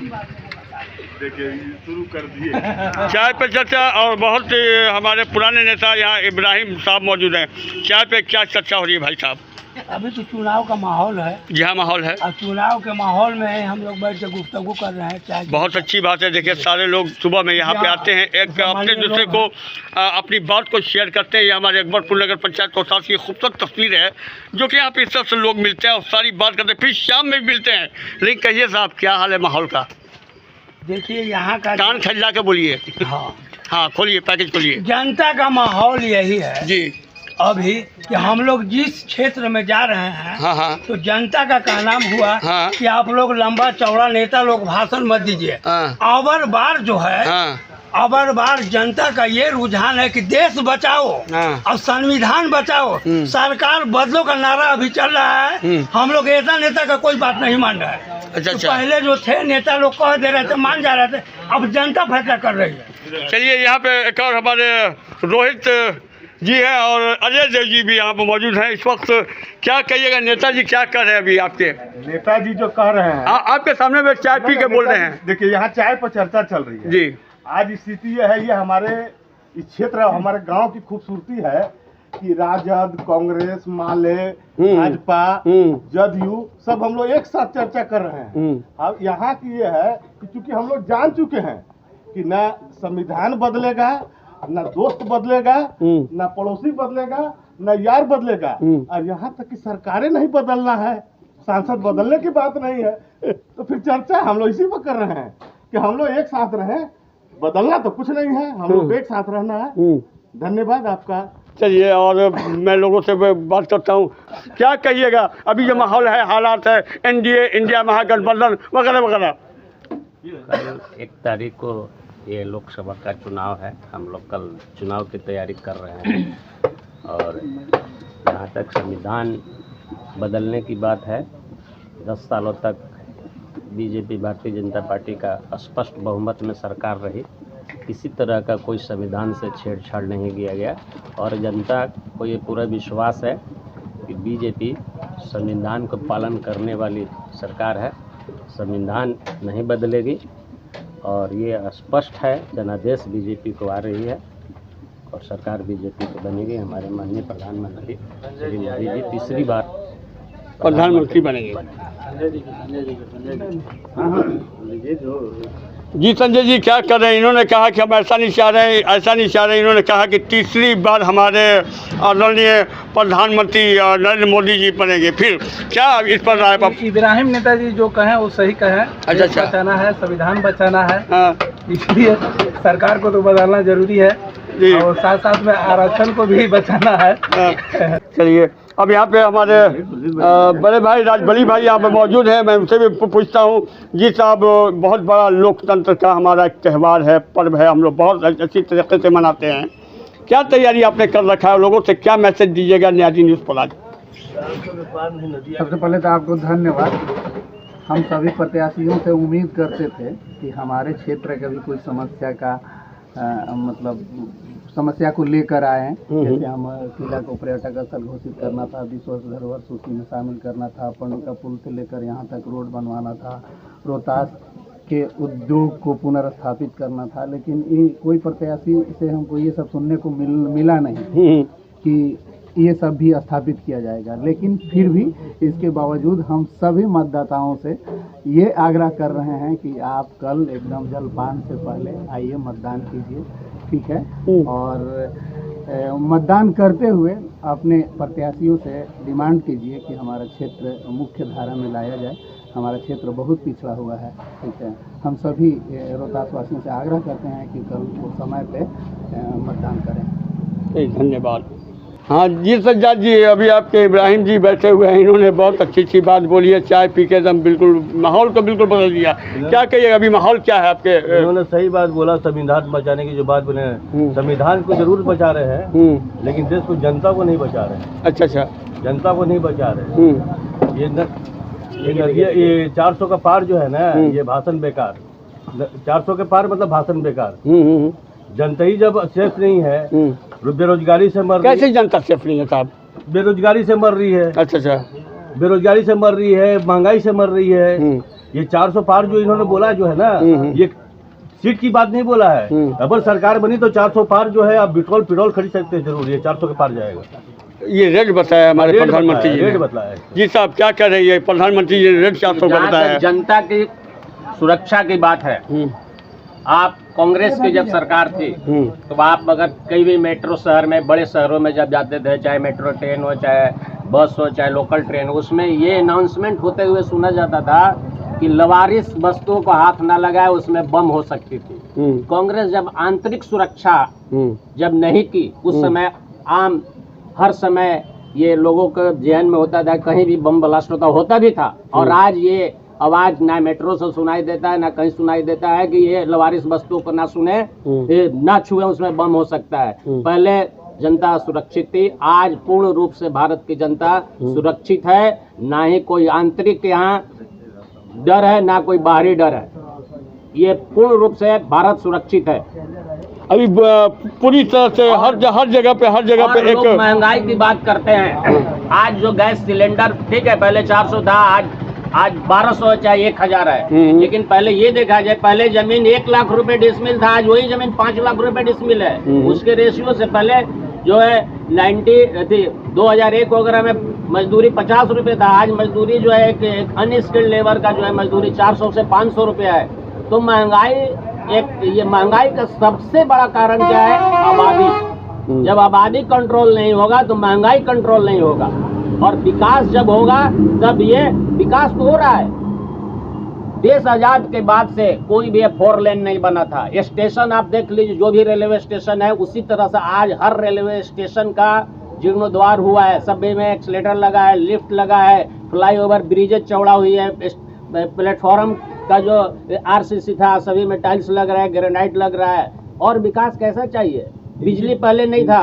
देखिए शुरू कर दिए चाय पे चर्चा। और बहुत से हमारे पुराने नेता यहाँ इब्राहिम साहब मौजूद हैं। चाय पे क्या चर्चा हो रही है भाई साहब? अभी तो चुनाव का माहौल है। जी हाँ, माहौल है। और चुनाव के माहौल में हम लोग बैठ के गुफ्तगू कर रहे हैं। चाय बहुत अच्छी बात है। देखिए सारे लोग सुबह में यहाँ पे आते हैं, एक अपने दूसरे को अपनी बात को शेयर करते हैं। ये हमारे अकबरपुर नगर पंचायत कोषागार की खूबसूरत तस्वीर है, जो कि यहाँ पे इस तरह से लोग मिलते हैं और सारी बात करते हैं, फिर शाम में भी मिलते हैं। लेकिन कहिए साहब, क्या हाल है माहौल का? देखिए यहाँ का कान खजला के बोलिए। हाँ खोलिए, पैकेज खोलिए। जनता का माहौल यही है जी अभी कि हम लोग जिस क्षेत्र में जा रहे हैं, हाँ तो जनता का कहना हुआ कि आप लोग लंबा चौड़ा नेता लोग भाषण मत दीजिए। अबर बार जो है, अबर बार जनता का ये रुझान है कि देश बचाओ और संविधान बचाओ, सरकार बदलो का नारा अभी चल रहा है। हम लोग ऐसा नेता का कोई बात नहीं मान रहा है। तो पहले जो थे नेता लोग कह दे रहे थे, मान जा रहे थे, अब जनता फैसला कर रही है। चलिए यहाँ पे एक और हमारे रोहित जी हैं और अजय देव जी भी यहाँ पर मौजूद हैं इस वक्त। क्या कहिएगा, नेताजी क्या कर रहे हैं अभी? आपके नेताजी जो कह रहे हैं, आपके सामने में चाय पी के बोल रहे हैं। देखिए यहाँ चाय पर चर्चा चल रही है जी। आज स्थिति यह है, ये हमारे इस क्षेत्र हमारे गांव की खूबसूरती है कि राजद, कांग्रेस, माले, भाजपा, जदयू सब हम लोग एक साथ चर्चा कर रहे हैं। अब यहाँ की ये है कि चूंकि हम लोग जान चुके हैं कि न संविधान बदलेगा, न दोस्त बदलेगा, न पड़ोसी बदलेगा, न यार बदलेगा, और यहाँ तक कि सरकारें नहीं बदलना है, सांसद बदलने की बात नहीं है। तो फिर चर्चा हम लोग इसी पर कर रहे हैं कि हम लोग एक साथ रहें। बदलना तो कुछ नहीं है, हम लोग एक साथ रहना है। धन्यवाद आपका। चलिए, और मैं लोगों से बात करता हूँ। क्या कहिएगा अभी जो माहौल है, हालात है, एनडीए, इंडिया महागठबंधन वगैरह वगैरह? कल 1 तारीख को ये लोकसभा का चुनाव है। हम लोग कल चुनाव की तैयारी कर रहे हैं और जहाँ तक संविधान बदलने की बात है, 10 सालों तक बीजेपी भारतीय जनता पार्टी का स्पष्ट बहुमत में सरकार रही। किसी तरह का कोई संविधान से छेड़छाड़ नहीं किया गया और जनता को ये पूरा विश्वास है कि बीजेपी संविधान को पालन करने वाली सरकार है। संविधान नहीं बदलेगी और ये स्पष्ट है, जनादेश बीजेपी को आ रही है और सरकार बीजेपी को बनेगी। हमारे माननीय प्रधानमंत्री श्री मोदी जी तीसरी बार प्रधानमंत्री बनेंगे। जी संजय जी, क्या कर रहे हैं? इन्होंने कहा कि हम ऐसा नहीं चाह रहे हैं, ऐसा नहीं चाह रहे हैं। इन्होंने कहा कि तीसरी बार हमारे आदरणीय प्रधानमंत्री नरेंद्र मोदी जी बनेंगे। फिर क्या इस पर राय? इब्राहिम नेताजी जो कहें वो सही कहें। अच्छा, बचाना है, संविधान बचाना है। हाँ, इसलिए सरकार को तो बदलना जरूरी है और साथ साथ में आरक्षण को भी बचाना है। चलिए, अब यहाँ पे हमारे बड़े भाई राजबली भाई यहाँ पे मौजूद हैं। मैं उनसे भी पूछता हूँ। जी साहब, बहुत बड़ा लोकतंत्र का हमारा एक त्यौहार है, पर्व है, हम लोग बहुत अच्छी तरीके से मनाते हैं। क्या तैयारी आपने कर रखा है? लोगों से क्या मैसेज दीजिएगा न्याजी न्यूज़ पर आज? सबसे पहले तो आपको धन्यवाद। हम सभी प्रत्याशियों से उम्मीद करते थे कि हमारे क्षेत्र का भी कोई समस्या का समस्या को लेकर आए। जैसे हम किला को पर्यटक स्थल घोषित करना था, विश्व धरोहर सूची में शामिल करना था, पंडुका पुल से लेकर यहाँ तक रोड बनवाना था, रोहतास के उद्योग को पुनर्स्थापित करना था। लेकिन कोई प्रत्याशी से हमको ये सब सुनने को मिला नहीं कि ये सब भी स्थापित किया जाएगा। लेकिन फिर भी इसके बावजूद हम सभी मतदाताओं से ये आग्रह कर रहे हैं कि आप कल एकदम जलपान से पहले आइए, मतदान कीजिए, ठीक है? और मतदान करते हुए अपने प्रत्याशियों से डिमांड कीजिए कि हमारा क्षेत्र मुख्य धारा में लाया जाए। हमारा क्षेत्र बहुत पिछड़ा हुआ है, ठीक है? हम सभी रोहतास वासियों से आग्रह करते हैं कि कल वो समय पे मतदान करें। धन्यवाद। हाँ जी सज्जाद जी, अभी आपके इब्राहिम जी बैठे हुए हैं। इन्होंने बहुत अच्छी बात बोली है। चाय पी के एकदम बिल्कुल माहौल को बिल्कुल बदल दिया। क्या कहिएगा, अभी माहौल क्या है आपके? उन्होंने सही बात बोला। संविधान बचाने की जो बात बोले, संविधान को जरूर बचा रहे हैं, लेकिन देश को, जनता को नहीं बचा रहे हैं। अच्छा, जनता को नहीं बचा रहे हैं। ये 400 का पार जो है ना, ये भाषण बेकार। 400 के पार मतलब भाषण बेकार। जनता ही जब सेफ नहीं है, बेरोजगारी से मर रही है। कैसे जनता सेफ नहीं है साहब? बेरोजगारी से मर रही है। अच्छा, बेरोजगारी से मर रही है, महंगाई से मर रही है। ये 400 पार जो इन्होंने बोला जो है ना, ये सीट की बात नहीं बोला है। अगर सरकार बनी तो 400 पार जो है आप पेट्रोल खरीद सकते हैं जरूर, ये 400 के पार जाएगा। ये रेट बताया हमारे प्रधानमंत्री जी ने। रेट बताया जी साहब क्या कह रही है प्रधानमंत्री जी ने रेट 400 का बताया। जनता की सुरक्षा की बात है, आप कांग्रेस की जब सरकार थी तो आप अगर कई भी मेट्रो शहर में, बड़े शहरों में जब जाते थे, चाहे मेट्रो ट्रेन हो, चाहे बस हो, चाहे लोकल ट्रेन हो, उसमें ये अनाउंसमेंट होते हुए सुना जाता था कि लवारिस वस्तुओं को हाथ ना लगाए, उसमें बम हो सकती थी। कांग्रेस जब आंतरिक सुरक्षा जब नहीं की, उस समय आम हर समय ये लोगों के जहन में होता था कहीं भी बम ब्लास्ट होता भी था। और आज ये आवाज ना मेट्रो से सुनाई देता है, ना कहीं सुनाई देता है कि ये लवारिस वस्तुओं को ना सुने, ना छुए, उसमें बम हो सकता है। पहले जनता सुरक्षित थी, आज पूर्ण रूप से भारत की जनता सुरक्षित है। ना ही कोई आंतरिक यहाँ डर है, ना कोई बाहरी डर है। ये पूर्ण रूप से भारत सुरक्षित है। अभी पूरी तरह से हर जगह पे एक महंगाई की बात करते हैं। आज जो गैस सिलेंडर, ठीक है पहले 400 था, आज 1200 चाहे 1000 है। लेकिन पहले ये देखा जाए, पहले जमीन 1 लाख रुपए डिसमिल था, आज वही जमीन 5 लाख रुपए डिसमिल है। उसके रेशियो से पहले जो है 2001 वगैरह में मजदूरी 50 रुपए था, आज मजदूरी जो है एक अनस्किल्ड लेबर का जो है मजदूरी 400 से 500 रुपया है। तो ये महंगाई का सबसे बड़ा कारण क्या है? आबादी। जब आबादी कंट्रोल नहीं होगा तो महंगाई कंट्रोल नहीं होगा, और विकास जब होगा तब ये विकास तो हो रहा है। देश आजाद के बाद से कोई भी 4 लेन नहीं बना था। स्टेशन आप देख लीजिए, जो भी रेलवे स्टेशन है उसी तरह से आज हर रेलवे स्टेशन का जीर्णोद्वार हुआ है। सभी में एक्सीलेटर लगा है, लिफ्ट लगा है, फ्लाईओवर ब्रिजेज चौड़ा हुई है, प्लेटफॉर्म का जो आरसीसी था सभी में टाइल्स लग रहा है, ग्रेनाइट लग रहा है। और विकास कैसा चाहिए? बिजली पहले नहीं था,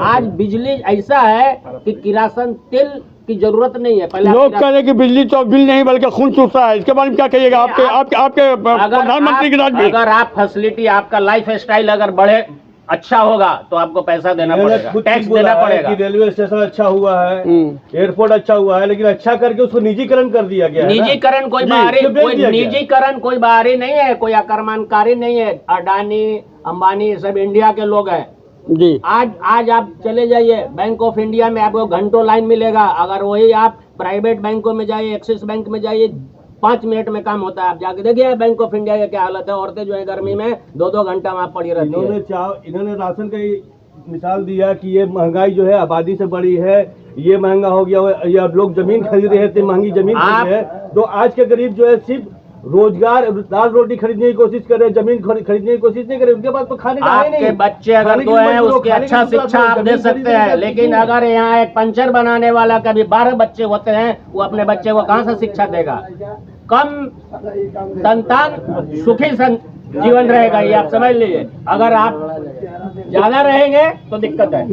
आज बिजली ऐसा है कि किरासन तेल की जरूरत नहीं है। पहले लोग कह रहे कि बिजली तो बिल नहीं बल्कि खून चूसता है, इसके बारे में क्या कहिएगा? आपके प्रधानमंत्री के राज में अगर आप फैसिलिटी, आपका लाइफ स्टाइल अगर बढ़े, अच्छा होगा तो आपको पैसा देना पड़ेगा, टैक्स देना पड़ेगा। रेलवे स्टेशन अच्छा हुआ है, एयरपोर्ट अच्छा हुआ है, लेकिन अच्छा करके उसको निजीकरण कर दिया गया है। निजीकरण कोई बाहरी नहीं है, कोई आक्रमणकारी नहीं है। अडानी, अंबानी सब इंडिया के लोग हैं जी। आज आप चले जाइए बैंक ऑफ इंडिया में, आपको घंटों लाइन मिलेगा। अगर वही आप प्राइवेट बैंकों में जाइए, एक्सिस बैंक में जाइए, 5 मिनट में काम होता है। आप जाके देखिए बैंक ऑफ इंडिया का क्या हालत है। औरतें जो है गर्मी में 2-2 घंटा वहाँ पड़ी रहती है। इन्होंने राशन का मिसाल दिया कि ये महंगाई जो है आबादी से बड़ी है, ये महंगा हो गया है, या लोग जमीन खरीद रहे थे, महंगी जमीन खरीद है। तो आज के गरीब जो है सिर्फ रोजगार, दाल रोटी खरीदने की कोशिश करे, जमीन खरीदने की कोशिश नहीं करे, उनके पास तो खाने का है नहीं। बच्चे अगर तो हैं उसकी अच्छा शिक्षा आप दे सकते हैं, लेकिन अगर यहाँ एक पंचर बनाने वाला का भी 12 बच्चे होते हैं, वो अपने बच्चे को कहाँ से शिक्षा देगा? कम संतान सुखी जीवन रहेगा, ये आप समझ लीजिए। अगर आप ज्यादा रहेंगे तो दिक्कत है,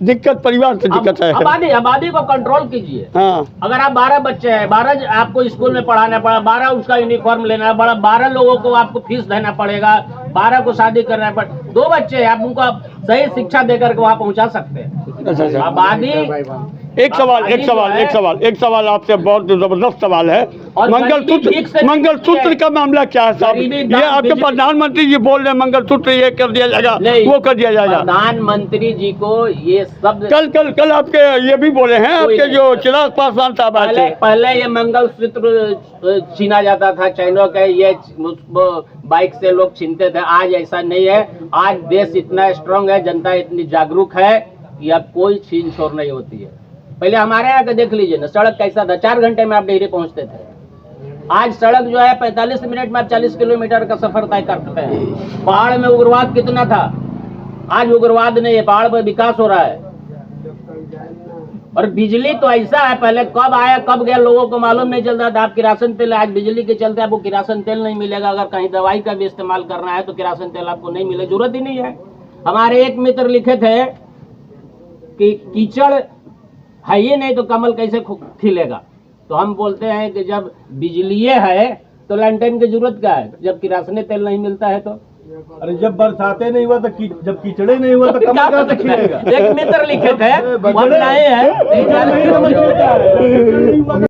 दिक्कत परिवार से दिक्कत है। आबादी को कंट्रोल कीजिए। हाँ। अगर आप 12 बच्चे हैं, 12 आपको स्कूल में पढ़ाना पड़ा, 12 उसका यूनिफॉर्म लेना पड़ा, 12 लोगों को आपको फीस देना पड़ेगा, 12 को शादी करना पड़ा। 2 बच्चे हैं, आप उनको सही शिक्षा देकर के वहाँ पहुँचा सकते हैं। आबादी। एक सवाल आपसे, बहुत जबरदस्त सवाल है। मंगलसूत्र का मामला क्या है साहब? ये आपके प्रधानमंत्री जी बोल रहे हैं मंगलसूत्र ये कर दिया जाएगा, वो कर दिया जाएगा। प्रधानमंत्री जी को ये सब कल आपके ये भी बोले हैं, आपके जो चिराग पासवान साहब आए थे। पहले ये मंगलसूत्र छीना जाता था चाइना का, ये बाइक से लोग छीनते थे। आज ऐसा नहीं है। आज देश इतना स्ट्रांग है, जनता इतनी जागरूक है कि अब कोई छीन छोड़ नहीं होती है। पहले हमारे यहाँ का देख लीजिए ना, सड़क कैसा था, 4 घंटे में आप डेहरी पहुँचते थे। आज सड़क जो है 45 मिनट में आप 40 किलोमीटर का सफर तय करते हैं। पहाड़ में उग्रवाद कितना था, आज उग्रवाद नहीं है, पहाड़ पर विकास हो रहा है। और बिजली तो ऐसा है, पहले कब आया कब गया लोगों को मालूम नहीं चलता था। आप किरासन तेल, आज बिजली के चलते आपको किरासन तेल नहीं मिलेगा। अगर कहीं दवाई का भी इस्तेमाल करना है तो किरासन तेल आपको नहीं मिलेगा, जरूरत ही नहीं है। हमारे एक मित्र लिखे थे कि कीचड़ है ही नहीं तो कमल कैसे खिलेगा। तो हम बोलते हैं कि जब बिजली है तो लैंटेन की जरूरत क्या है, जब किरासन तेल नहीं मिलता है तो। अरे जब बरसाते नहीं हुआ तो जब कीचड़े नहीं हुआ तो कमल कहाँ से खिलेगा? एक मित्र लिखे थे, हम लाए हैं।